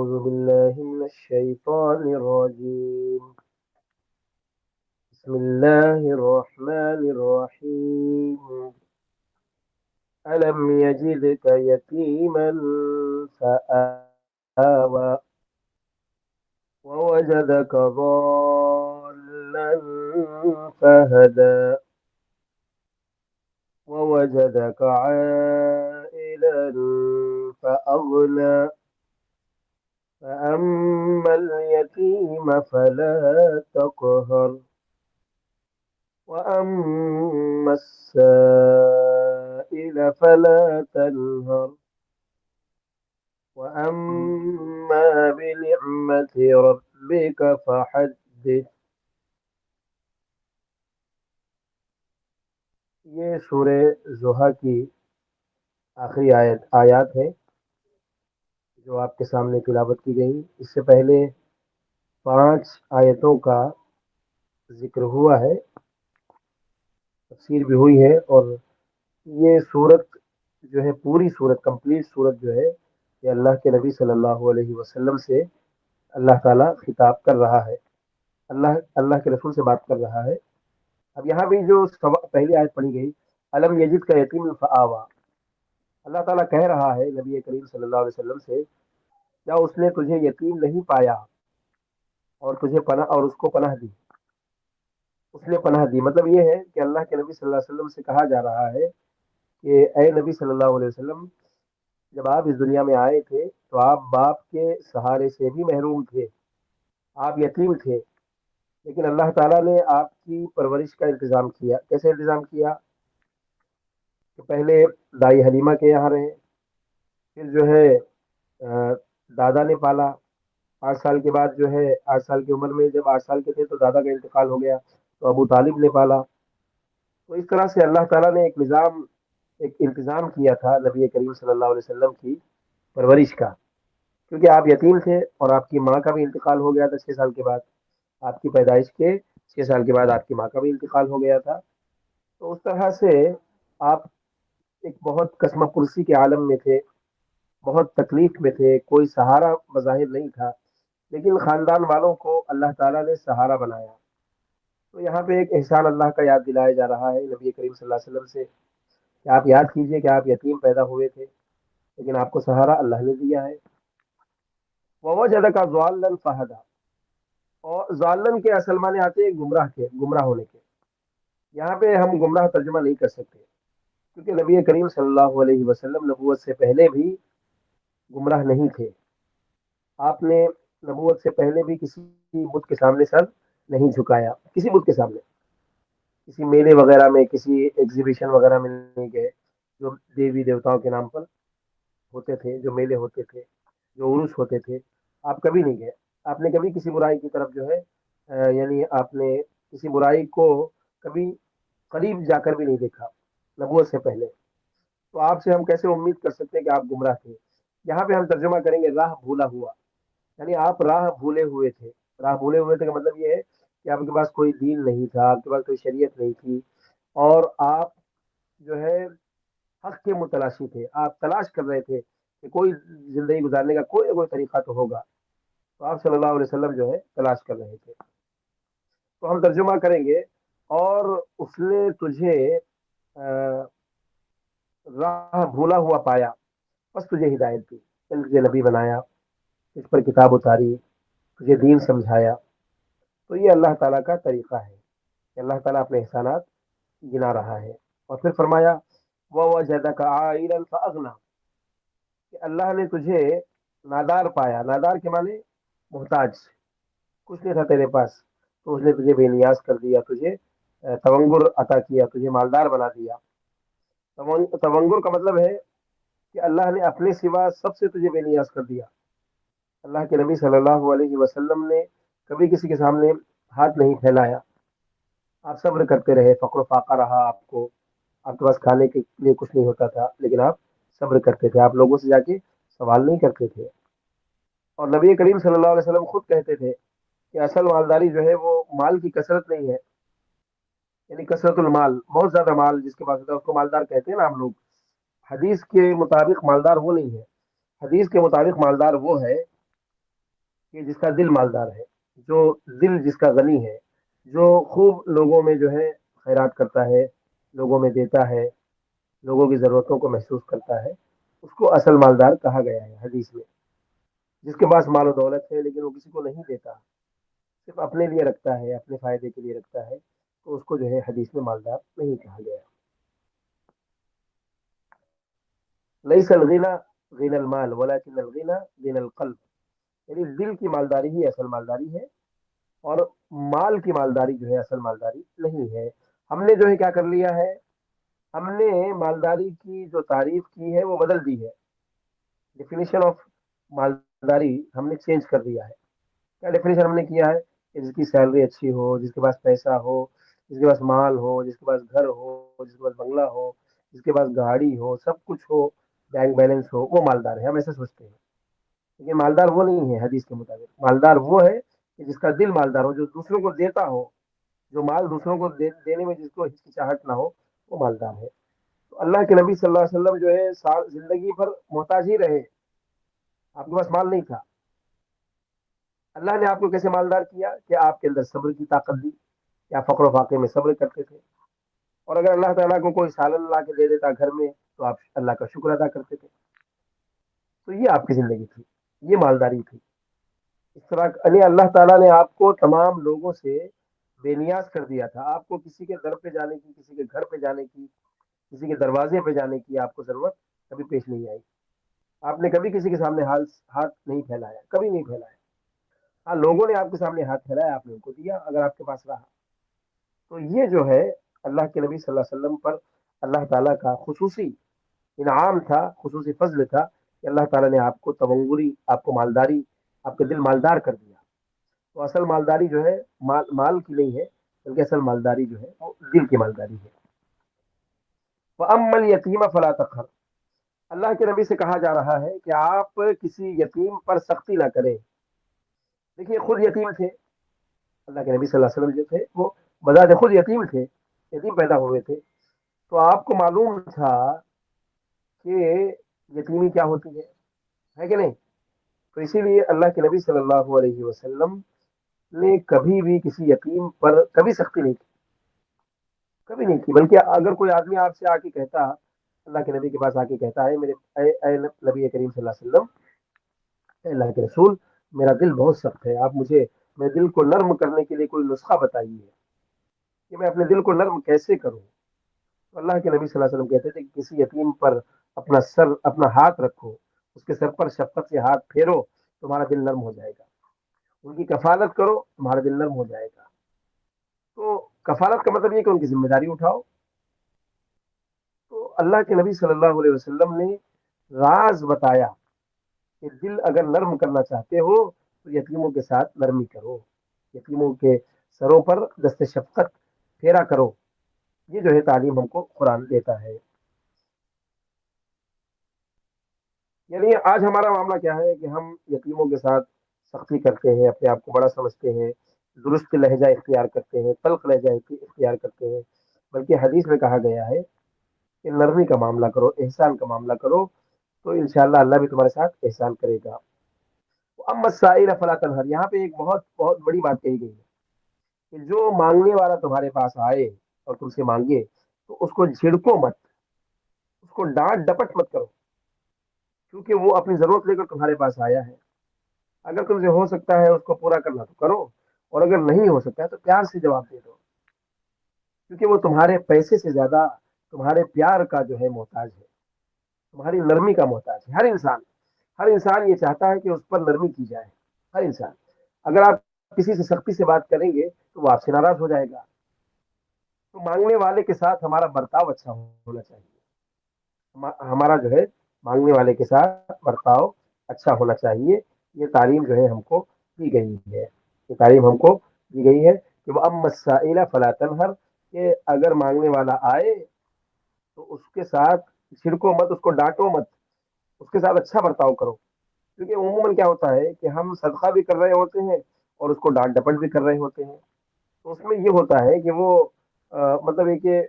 أعوذ بالله من الشيطان الرجيم. بسم الله الرحمن الرحيم. ألم يجدك يتيما فآوى ووجدك ضالا فهدى ووجدك عائلا فأغنى فأما اليتيم فلا تقهر وأما السائل فلا تنهر وأما بنعمة ربك فحدث. یہ سورہ ضحیٰ کی آخری آیات ہے جو آپ کے سامنے تلاوت کی گئی. اس سے پہلے 5 آیتوں کا ذکر ہوا ہے، تفسیر بھی ہوئی ہے، اور یہ صورت جو ہے پوری صورت کمپلیٹ صورت جو ہے یہ اللہ کے نبی صلی اللہ علیہ وسلم سے اللہ تعالیٰ خطاب کر رہا ہے، اللہ کے رسول سے بات کر رہا ہے. اب یہاں بھی جو پہلی آیت پڑھی گئی، علم یجد کا یتیم فآوا، اللہ تعالیٰ کہہ رہا ہے نبی کریم صلی اللہ علیہ وسلم سے، کیا اس نے تجھے یتیم نہیں پایا اور تجھے پناہ اور اس کو پناہ دی. اس نے پناہ دی مطلب یہ ہے کہ اللہ کے نبی صلی اللہ علیہ وسلم سے کہا جا رہا ہے کہ اے نبی صلی اللہ علیہ وسلم، جب آپ اس دنیا میں آئے تھے تو آپ باپ کے سہارے سے بھی محروم تھے، آپ یتیم تھے، لیکن اللہ تعالیٰ نے آپ کی پرورش کا انتظام کیا. کیسے انتظام کیا؟ کہ پہلے دائی حلیمہ کے یہاں رہے، پھر جو ہے دادا نے پالا. 8 سال کے بعد جو ہے 8 سال کی عمر میں، جب 8 سال کے تھے تو دادا کا انتقال ہو گیا تو ابو طالب نے پالا. تو اس طرح سے اللہ تعالیٰ نے ایک انتظام کیا تھا نبی کریم صلی اللہ علیہ وسلم کی پرورش کا، کیونکہ آپ یتیم تھے اور آپ کی ماں کا بھی انتقال ہو گیا تھا 6 سال کے بعد. آپ کی پیدائش کے 6 سال کے بعد آپ کی ماں کا بھی انتقال ہو گیا تھا. تو اس طرح سے آپ ایک بہت کسمہ پرسی کے عالم میں تھے، بہت تکلیف میں تھے، کوئی سہارا بظاہر نہیں تھا، لیکن خاندان والوں کو اللہ تعالیٰ نے سہارا بنایا. تو یہاں پہ ایک احسان اللہ کا یاد دلایا جا رہا ہے نبی کریم صلی اللہ علیہ وسلم سے کہ آپ یاد کیجئے کہ آپ یتیم پیدا ہوئے تھے، لیکن آپ کو سہارا اللہ نے دیا ہے. وَوَجَدَكَ ضَالًّا فَهَدَىٰ، اور ضالن کے اصل معنی آتے ہیں گمراہ ہونے کے. یہاں پہ ہم گمراہ ترجمہ نہیں کر سکتے، کیونکہ نبی کریم صلی اللہ علیہ وسلم نبوت سے پہلے بھی گمراہ نہیں تھے. آپ نے نبوت سے پہلے بھی کسی بت کے سامنے سر نہیں جھکایا، کسی بت کے سامنے، کسی میلے وغیرہ میں، کسی ایگزیبیشن وغیرہ میں نہیں گئے جو دیوی دیوتاؤں کے نام پر ہوتے تھے، جو میلے ہوتے تھے، جو عرس ہوتے تھے. آپ کبھی نہیں گئے. آپ نے کبھی کسی برائی کی طرف جو ہے یعنی آپ نے کسی برائی کو کبھی قریب جا کر بھی نہیں دیکھا نبوت سے پہلے. تو آپ سے ہم کیسے امید کر سکتے ہیں کہ آپ گمراہ تھے؟ یہاں پہ ہم ترجمہ کریں گے راہ بھولا ہوا، یعنی آپ راہ بھولے ہوئے تھے. راہ بھولے ہوئے تھے کا مطلب یہ ہے کہ آپ کے پاس کوئی دین نہیں تھا، آپ کے پاس کوئی شریعت نہیں تھی، اور آپ جو ہے حق کے متلاشی تھے. آپ تلاش کر رہے تھے کہ کوئی زندگی گزارنے کا کوئی نہ کوئی طریقہ تو ہوگا. تو آپ صلی اللہ علیہ وسلم جو ہے تلاش کر رہے تھے. تو ہم ترجمہ کریں گے، اور اس نے تجھے راہ بھولا ہوا پایا، بس تجھے ہدایت دی، تجھے نبی بنایا، اس پر کتاب اتاری، تجھے دین سمجھایا. تو یہ اللہ تعالیٰ کا طریقہ ہے کہ اللہ تعالیٰ اپنے احسانات گنا رہا ہے. اور پھر فرمایا وَوَجَدَكَ عَائِلًا فَأَغْنَىٰ، کہ اللہ نے تجھے نادار پایا. نادار کے معنی محتاج، کچھ نہیں تھا تیرے پاس، تو اس نے تجھے بے نیاز کر دیا، تجھے تونگر عطا کیا، تجھے مالدار بنا دیا. تونگر کا مطلب ہے کہ اللہ نے اپنے سوا سب سے تجھے بے نیاز کر دیا. اللہ کے نبی صلی اللہ علیہ وسلم نے کبھی کسی کے سامنے ہاتھ نہیں پھیلایا. آپ صبر کرتے رہے، فقر و فاقہ رہا آپ کو، آپ کے پاس کھانے کے لیے کچھ نہیں ہوتا تھا، لیکن آپ صبر کرتے تھے، آپ لوگوں سے جا کے سوال نہیں کرتے تھے. اور نبی کریم صلی اللہ علیہ وسلم خود کہتے تھے کہ اصل مالداری جو ہے وہ مال کی کثرت نہیں ہے، یعنی کثرت المال، بہت زیادہ مال جس کے پاس ہوتا ہے اس کو مالدار کہتے ہیں نا ہم لوگ. حدیث کے مطابق مالدار وہ نہیں ہے. حدیث کے مطابق مالدار وہ ہے کہ جس کا دل مالدار ہے، جو دل جس کا غنی ہے، جو خوب لوگوں میں جو ہے خیرات کرتا ہے، لوگوں میں دیتا ہے، لوگوں کی ضرورتوں کو محسوس کرتا ہے، اس کو اصل مالدار کہا گیا ہے حدیث میں۔ جس کے پاس مال و دولت ہے لیکن وہ کسی کو نہیں دیتا، صرف اپنے لیے رکھتا ہے، اپنے فائدے کے لیے رکھتا ہے، تو اس کو جو ہے حدیث میں مالدار نہیں کہا گیا۔ لیس الغنى غنى المال ولكن الغنى غنى القلب، یعنی دل کی مالداری ہی اصل مالداری ہے، اور مال کی مالداری جو ہے اصل مالداری نہیں ہے۔ ہم نے جو ہے کیا کر لیا ہے، ہم نے مالداری کی جو تعریف کی ہے وہ بدل دی ہے، ڈیفینیشن آف مالداری ہم نے چینج کر دیا ہے۔ کیا ڈیفینیشن ہم نے کیا ہے کہ جس کی سیلری اچھی ہو، جس کے پاس پیسہ ہو، جس کے پاس مال ہو، جس کے پاس گھر ہو، جس کے پاس بنگلہ ہو، جس کے پاس گاڑی ہو، سب کچھ ہو، بینک بیلنس ہو، وہ مالدار ہے، ہم ایسا سوچتے ہیں۔ لیکن مالدار وہ نہیں ہے حدیث کے مطابق، مالدار وہ ہے کہ جس کا دل مالدار ہو، جو دوسروں کو دیتا ہو، جو مال دوسروں کو دینے میں جس کو ہچکچاہٹ نہ ہو، وہ مالدار ہے۔ تو اللہ کے نبی صلی اللہ علیہ وسلم جو ہے زندگی بھر محتاج ہی رہے، آپ کے پاس مال نہیں تھا، اللہ نے آپ کو کیسے مالدار کیا کہ آپ کے اندر صبر کی طاقت دی، کہ آپ فقر و فاقے میں صبر کرتے تھے، اور اگر اللہ تعالیٰ کو کوئی سالن لا کے دے دیتا گھر میں تو آپ اللہ کا شکر ادا کرتے تھے۔ تو یہ آپ کی زندگی تھی، یہ مالداری تھی۔ اس طرح یعنی اللہ تعالیٰ نے آپ کو تمام لوگوں سے بے نیاز کر دیا تھا، آپ کو کسی کے در پہ جانے کی، کسی کے گھر پہ جانے کی، کسی کے دروازے پہ جانے کی آپ کو ضرورت کبھی پیش نہیں آئی۔ آپ نے کبھی کسی کے سامنے ہاتھ نہیں پھیلایا، کبھی نہیں پھیلایا۔ ہاں، لوگوں نے آپ کے سامنے ہاتھ پھیلایا، آپ نے ان کو دیا اگر آپ کے پاس رہا۔ تو یہ جو ہے اللہ کے نبی صلی اللہ علیہ وسلم پر اللہ تعالیٰ کا خصوصی انعام تھا، خصوصی فضل تھا کہ اللہ تعالیٰ نے آپ کو تونگری، آپ کو مالداری، آپ کا دل مالدار کر دیا۔ تو اصل مالداری جو ہے مال کی نہیں ہے، بلکہ اصل مالداری جو ہے وہ دل کی مالداری ہے۔ وَأَمَّا الْيَتِيمَ فَلَا تَقْهَرْ، اللہ کے نبی سے کہا جا رہا ہے کہ آپ کسی یتیم پر سختی نہ کریں۔ دیکھیے، خود یتیم تھے اللہ کے نبی صلی اللہ علیہ وسلم، جو تھے وہ بذات خود یتیم تھے، یتیم پیدا ہوئے تھے، تو آپ کو معلوم تھا کہ یتیمی کیا ہوتی ہے کہ نہیں؟ تو اسی لیے اللہ کے نبی صلی اللہ علیہ وسلم نے کبھی بھی کسی یتیم پر کبھی سختی نہیں کی، کبھی نہیں کی۔ بلکہ اگر کوئی آدمی آپ سے آ کے کہتا، اللہ کے نبی کے پاس آ کے کہتا ہے، اے نبی کریم صلی اللہ علیہ وسلم، اے اللہ کے رسول، میرا دل بہت سخت ہے، آپ مجھے میرے دل کو نرم کرنے کے لیے کوئی نسخہ بتائیے کہ میں اپنے دل کو نرم کیسے کروں۔ تو اللہ کے نبی صلی اللہ علیہ وسلم کہتے تھے کہ کسی یتیم پر اپنا ہاتھ رکھو، اس کے سر پر شفقت سے ہاتھ پھیرو، تمہارا دل نرم ہو جائے گا۔ ان کی کفالت کرو، تمہارا دل نرم ہو جائے گا۔ تو کفالت کا مطلب یہ کہ ان کی ذمہ داری اٹھاؤ۔ تو اللہ کے نبی صلی اللہ علیہ وسلم نے راز بتایا کہ دل اگر نرم کرنا چاہتے ہو تو یتیموں کے ساتھ نرمی کرو، یتیموں کے سروں پر دست شفقت پھیرا کرو۔ یہ جو ہے تعلیم ہم کو قرآن دیتا ہے۔ یعنی آج ہمارا معاملہ کیا ہے کہ ہم یتیموں کے ساتھ سختی کرتے ہیں، اپنے آپ کو بڑا سمجھتے ہیں، درست لہجہ اختیار کرتے ہیں، تلخ لہجہ اختیار کرتے ہیں، بلکہ حدیث میں کہا گیا ہے کہ نرمی کا معاملہ کرو، احسان کا معاملہ کرو، تو انشاءاللہ اللہ بھی تمہارے ساتھ احسان کرے گا۔ اما السائل فلا تنہر، یہاں پہ ایک بہت بہت بڑی بات کہی گئی ہے کہ جو مانگنے والا تمہارے پاس آئے اور تم سے مانگے تو اس کو جھڑکو مت، اس کو ڈانٹ ڈپٹ مت کرو، کیونکہ وہ اپنی ضرورت لے کر تمہارے پاس آیا ہے۔ اگر تم سے ہو سکتا ہے اس کو پورا کرنا تو کرو، اور اگر نہیں ہو سکتا ہے تو پیار سے جواب دے دو، کیونکہ وہ تمہارے پیسے سے زیادہ تمہارے پیار کا جو ہے محتاج ہے، تمہاری نرمی کا محتاج ہے۔ ہر انسان یہ چاہتا ہے کہ اس پر نرمی کی جائے، ہر انسان۔ اگر آپ کسی سے سختی سے بات کریں گے تو وہ آپ سے ناراض ہو جائے گا۔ تو مانگنے والے کے ساتھ ہمارا برتاؤ اچھا ہونا چاہیے، ہمارا جو ہے مانگنے والے کے ساتھ برتاؤ اچھا ہونا چاہیے۔ یہ تعلیم جو ہے ہم کو دی گئی ہے، یہ تعلیم ہم کو دی گئی ہے کہ وہ اما السائل فلا تنہر، کہ اگر مانگنے والا آئے تو اس کے ساتھ چھڑکو مت، اس کو ڈانٹو مت، اس کے ساتھ اچھا برتاؤ کرو۔ کیونکہ عموماً کیا ہوتا ہے کہ ہم صدقہ بھی کر رہے ہوتے ہیں اور اس کو ڈانٹ ڈپٹ بھی کر رہے ہوتے ہیں، تو اس میں یہ ہوتا ہے کہ وہ مطلب ہے کہ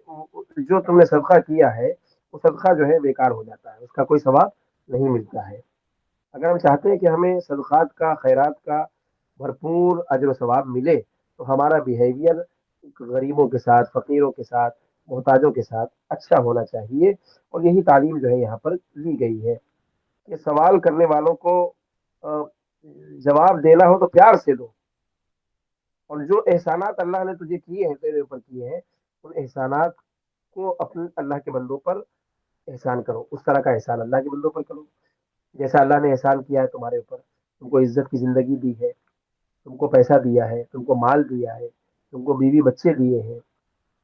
جو تم نے صدقہ کیا ہے وہ صدقہ جو ہے بیکار ہو جاتا ہے، اس کا کوئی ثواب نہیں ملتا ہے۔ اگر ہم چاہتے ہیں کہ ہمیں صدقات کا، خیرات کا بھرپور اجر و ثواب ملے تو ہمارا بیہیویئر غریبوں کے ساتھ، فقیروں کے ساتھ، محتاجوں کے ساتھ اچھا ہونا چاہیے۔ اور یہی تعلیم جو ہے یہاں پر لی گئی ہے کہ سوال کرنے والوں کو آ، جواب دینا ہو تو پیار سے دو، اور جو احسانات اللہ نے تجھے کیے ہیں، تیرے اوپر کیے ہیں، ان احسانات کو اپنے اللہ کے بندوں پر احسان کرو، اس طرح کا احسان اللہ کے بندوں پر کرو جیسا اللہ نے احسان کیا ہے تمہارے اوپر۔ تم کو عزت کی زندگی دی ہے، تم کو پیسہ دیا ہے، تم کو مال دیا ہے، تم کو بیوی بچے دیے ہیں،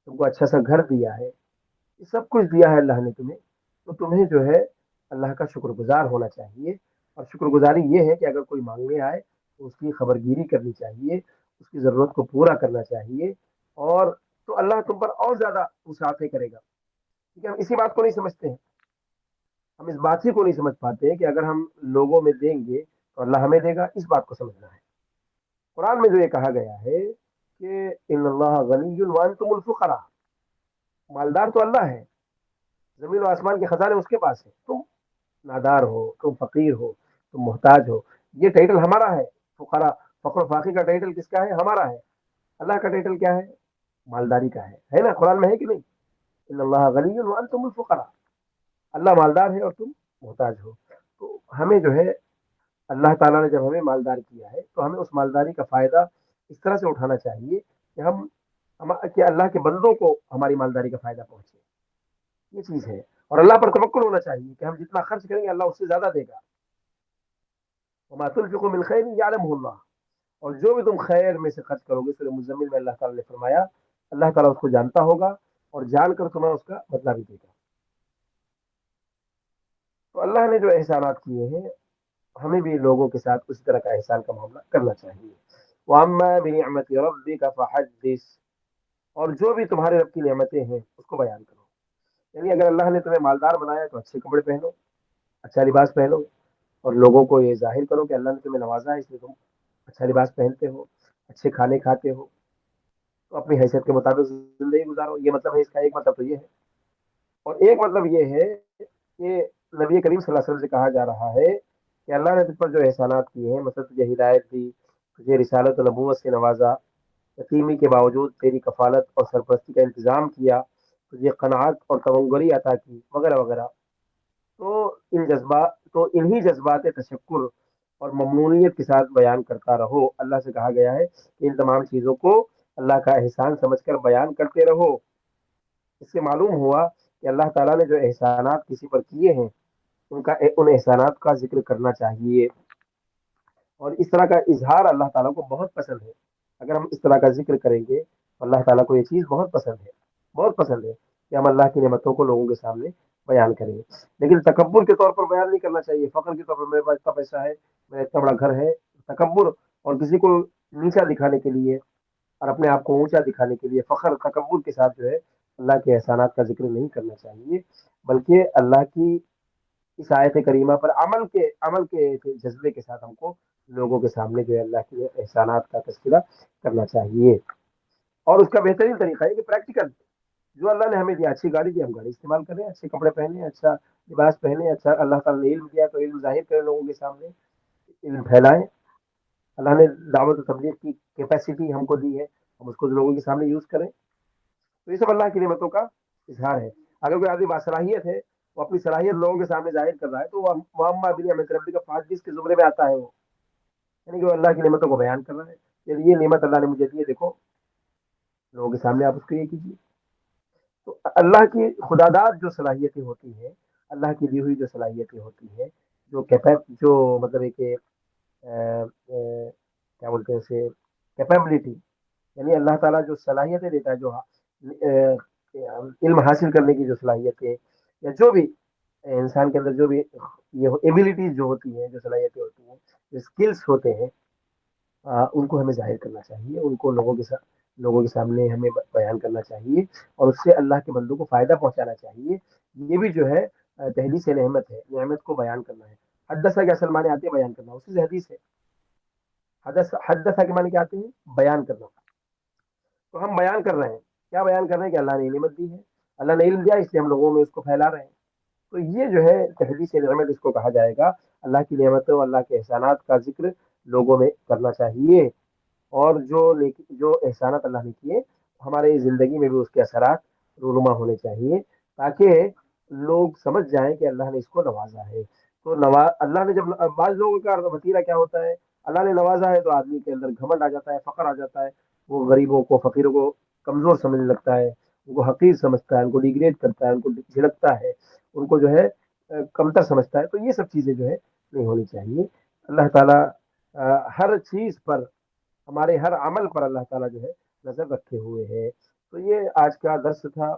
تم کو اچھا سا گھر دیا ہے، یہ سب کچھ دیا ہے اللہ نے تمہیں، تو تمہیں جو ہے اللہ کا شکر گزار ہونا چاہیے۔ اور شکر گزاری یہ ہے کہ اگر کوئی مانگنے آئے تو اس کی خبرگیری کرنی چاہیے، اس کی ضرورت کو پورا کرنا چاہیے، اور تو اللہ تم پر اور زیادہ وسعتیں کرے گا، کیونکہ ہم اسی بات کو نہیں سمجھتے ہیں، ہم اس بات ہی کو نہیں سمجھ پاتے ہیں کہ اگر ہم لوگوں میں دیں گے تو اللہ ہمیں دے گا، اس بات کو سمجھنا ہے۔ قرآن میں جو یہ کہا گیا ہے کہ ان اللہ غنی وانتم الفقراء، مالدار تو اللہ ہے، زمین و آسمان کے خزانے اس کے پاس ہے، تم نادار ہو، تم فقیر ہو، تم محتاج ہو، یہ ٹائٹل ہمارا ہے۔ فقرا، فقر و فاقی کا ٹائٹل کس کا ہے؟ ہمارا ہے۔ اللہ کا ٹائٹل کیا ہے؟ مالداری کا ہے نا؟ قرآن میں ہے کہ نہیں؟ ان اللہ غنی وانتم الفقراء، اللہ مالدار ہے اور تم محتاج ہو۔ تو ہمیں جو ہے اللہ تعالیٰ نے جب ہمیں مالدار کیا ہے تو ہمیں اس مالداری کا فائدہ اس طرح سے اٹھانا چاہیے کہ کہ اللہ کے بندوں کو ہماری مالداری کا فائدہ پہنچے، یہ چیز ہے۔ اور اللہ پر توکل ہونا چاہیے کہ ہم جتنا خرچ کریں گے اللہ اس سے زیادہ دے گا۔ وما تنفقوا من خیر یعلمہ اللہ، اور جو بھی تم خیر میں سے خرچ کرو گے، سورہ مزمل میں اللہ تعالیٰ نے فرمایا اللہ تعالیٰ اس کو جانتا ہوگا، اور جان کر تمہیں اس کا بدلہ بھی دے گا۔ تو اللہ نے جو احسانات کیے ہیں ہمیں بھی لوگوں کے ساتھ اسی طرح کا احسان کا معاملہ کرنا چاہیے۔ وَأَمَّا بِنِعْمَةِ رَبِّكَ فَحَدِّثْ، اور جو بھی تمہارے رب کی نعمتیں ہیں اس کو بیان کرو۔ یعنی اگر اللہ نے تمہیں مالدار بنایا تو اچھے کپڑے پہنو، اچھا لباس پہنو، اور لوگوں کو یہ ظاہر کرو کہ اللہ نے تمہیں نوازا ہے اس لیے تم اچھا لباس پہنتے ہو، اچھے کھانے کھاتے ہو، تو اپنی حیثیت کے مطابق زندگی گزارو، یہ مطلب ہے اس کا، ایک مطلب تو یہ ہے۔ اور ایک مطلب یہ ہے کہ نبی کریم صلی اللہ علیہ وسلم سے کہا جا رہا ہے کہ اللہ نے تجھ پر جو احسانات کیے ہیں، مثلا تجھے ہدایت دی، تجھے رسالت و نبوت سے نوازا، یتیمی کے باوجود تیری کفالت اور سرپرستی کا انتظام کیا، تجھے قناعت اور تمنگری عطا کی، وغیرہ وغیرہ، تو انہی جذبات تشکر اور ممنونیت کے ساتھ بیان کرتا رہو۔ اللہ سے کہا گیا ہے کہ ان تمام چیزوں کو اللہ کا احسان سمجھ کر بیان کرتے رہو۔ اس سے معلوم ہوا کہ اللہ تعالیٰ نے جو احسانات کسی پر کیے ہیں ان احسانات کا ذکر کرنا چاہیے، اور اس طرح کا اظہار اللہ تعالیٰ کو بہت پسند ہے۔ اگر ہم اس طرح کا ذکر کریں گے تو اللہ تعالیٰ کو یہ چیز بہت پسند ہے، بہت پسند ہے کہ ہم اللہ کی نعمتوں کو لوگوں کے سامنے بیان کریں گے۔ لیکن تکبر کے طور پر بیان نہیں کرنا چاہیے، فخر کے طور پر میرے پاس اتنا پیسہ ہے، میرا اتنا بڑا گھر ہے، تکبر اور کسی کو نیچا دکھانے کے لیے اور اپنے آپ کو اونچا دکھانے کے لیے فخر تکبر کے ساتھ جو ہے اللہ کے احسانات کا ذکر نہیں کرنا چاہیے، بلکہ اللہ کی اس آیت کریمہ پر عمل کے جذبے کے ساتھ ہم کو لوگوں کے سامنے جو ہے اللہ کے احسانات کا تذکرہ کرنا چاہیے۔ اور اس کا بہترین طریقہ ہے کہ پریکٹیکل، جو اللہ نے ہمیں دیا، اچھی گاڑی دی ہم گاڑی استعمال کریں، اچھے کپڑے پہنے، اچھا لباس پہنے، اچھا اللہ تعالیٰ نے علم دیا تو علم ظاہر کریں لوگوں کے سامنے، علم پھیلائیں۔ اللہ نے دعوت و تبلیغ کی کیپیسٹی ہم کو دی ہے، ہم اس کو لوگوں کے سامنے یوز کریں۔ تو یہ سب اللہ کی نعمتوں کا اظہار ہے۔ اگر کوئی آدمی باصلاحیت ہے، وہ اپنی صلاحیت لوگوں کے سامنے ظاہر کر رہا ہے تو وہ معمہ بن نعمت ربی کا 5 کے زمرے میں آتا ہے، وہ یعنی کہ وہ اللہ کی نعمتوں کو بیان کر رہا ہے، یعنی یہ نعمت اللہ نے مجھے دی ہے، دیکھو لوگوں کے سامنے آپ اس کو یہ کیجیے۔ تو اللہ کی خداداد جو صلاحیتیں ہوتی ہیں، اللہ کی دی ہوئی جو صلاحیتیں ہوتی ہیں، جو مطلب ہے کہ کیا بولتے ہیں اسے، کیپیبلٹی، یعنی اللہ تعالیٰ جو صلاحیتیں دیتا ہے، جو علم حاصل کرنے کی جو صلاحیتیں، یا جو بھی انسان کے اندر جو بھی یہ ایبلٹیز جو ہوتی ہیں، جو صلاحیتیں ہوتی ہیں، جو اسکلس ہوتے ہیں، ان کو ہمیں ظاہر کرنا چاہیے، ان کو لوگوں کے سامنے ہمیں بیان کرنا چاہیے، اور اس سے اللہ کے بندوں کو فائدہ پہنچانا چاہیے۔ یہ بھی جو ہے تحدیث نعمت ہے، نعمت کو بیان کرنا ہے۔ حدثہ کے اصل معنی آتے ہیں بیان کرنا، اسی سے حدیث ہے۔ حدثہ کے معنی کیا آتے ہیں؟ بیان کرنا۔ تو ہم بیان کر رہے ہیں، کیا بیان کر رہے ہیں؟ کہ اللہ نے نعمت دی ہے، اللہ نے علم دیا، اس لیے ہم لوگوں میں اس کو پھیلا رہے ہیں۔ تو یہ جو ہے تحدیث نعمت اس کو کہا جائے گا، اللہ کی نعمتوں، اللہ کے احسانات کا ذکر لوگوں میں کرنا چاہیے، اور جو احسانات اللہ نے کیے ہمارے زندگی میں بھی اس کے اثرات رونما ہونے چاہیے، تاکہ لوگ سمجھ جائیں کہ اللہ نے اس کو نوازا ہے۔ تو اللہ نے جب بعض لوگوں کا وتیرہ کیا ہوتا ہے، اللہ نے نوازا ہے تو آدمی کے اندر گھمنڈ آ جاتا ہے، فخر آ جاتا ہے، وہ غریبوں کو فقیروں کو کمزور سمجھنے لگتا ہے، ان کو حقیر سمجھتا ہے، ان کو ڈیگریڈ کرتا ہے، ان کو جھڑکتا ہے، ان کو جو ہے کمتر سمجھتا ہے۔ تو یہ سب چیزیں جو ہے نہیں ہونی چاہیے۔ اللہ تعالیٰ ہر چیز پر، ہمارے ہر عمل پر اللہ تعالیٰ جو ہے نظر رکھے ہوئے ہے۔ تو یہ آج کا درس تھا،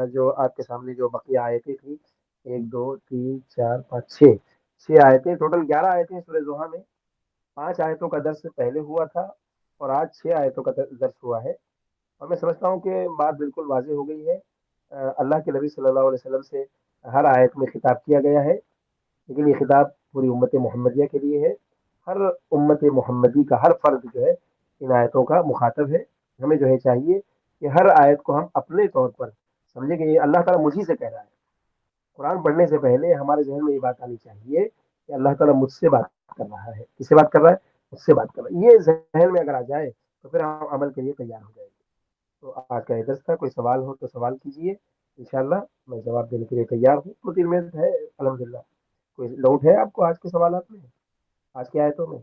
جو آپ کے سامنے جو بقیہ آیتیں تھیں، 1 2 3 4 5 6 ٹوٹل 11 آیتیں سورہ زوحہ میں۔ 5 آیتوں کا درس پہلے ہوا تھا، اور آج 6 آیتوں کا درس ہوا ہے، اور میں سمجھتا ہوں کہ بات بالکل واضح ہو گئی ہے۔ اللہ کے نبی صلی اللہ علیہ وسلم سے ہر آیت میں خطاب کیا گیا ہے، لیکن یہ خطاب پوری امت محمدیہ کے لیے ہے۔ ہر امت محمدی کا ہر فرد جو ہے ان آیتوں کا مخاطب ہے۔ ہمیں جو ہے چاہیے کہ ہر آیت کو ہم اپنے طور پر سمجھیں کہ یہ اللہ تعالیٰ مجھی سے کہہ رہا ہے۔ قرآن پڑھنے سے پہلے ہمارے ذہن میں یہ بات آنی چاہیے کہ اللہ تعالیٰ مجھ سے بات کر رہا ہے۔ کس سے بات کر رہا ہے؟ مجھ سے بات کر رہا ہے۔ یہ ذہن میں اگر آ جائے تو پھر ہم عمل کے لیے تیار ہو جائیں گے۔ تو آج کا یہ درس تھا، کوئی سوال ہو تو سوال کیجیے، انشاءاللہ میں جواب دینے کے لیے تیار ہوں۔ 2 3 منٹ ہے الحمدللہ۔ کوئی ڈاؤٹ ہے آپ کو آج کے سوالات میں، آج کی آیتوں میں؟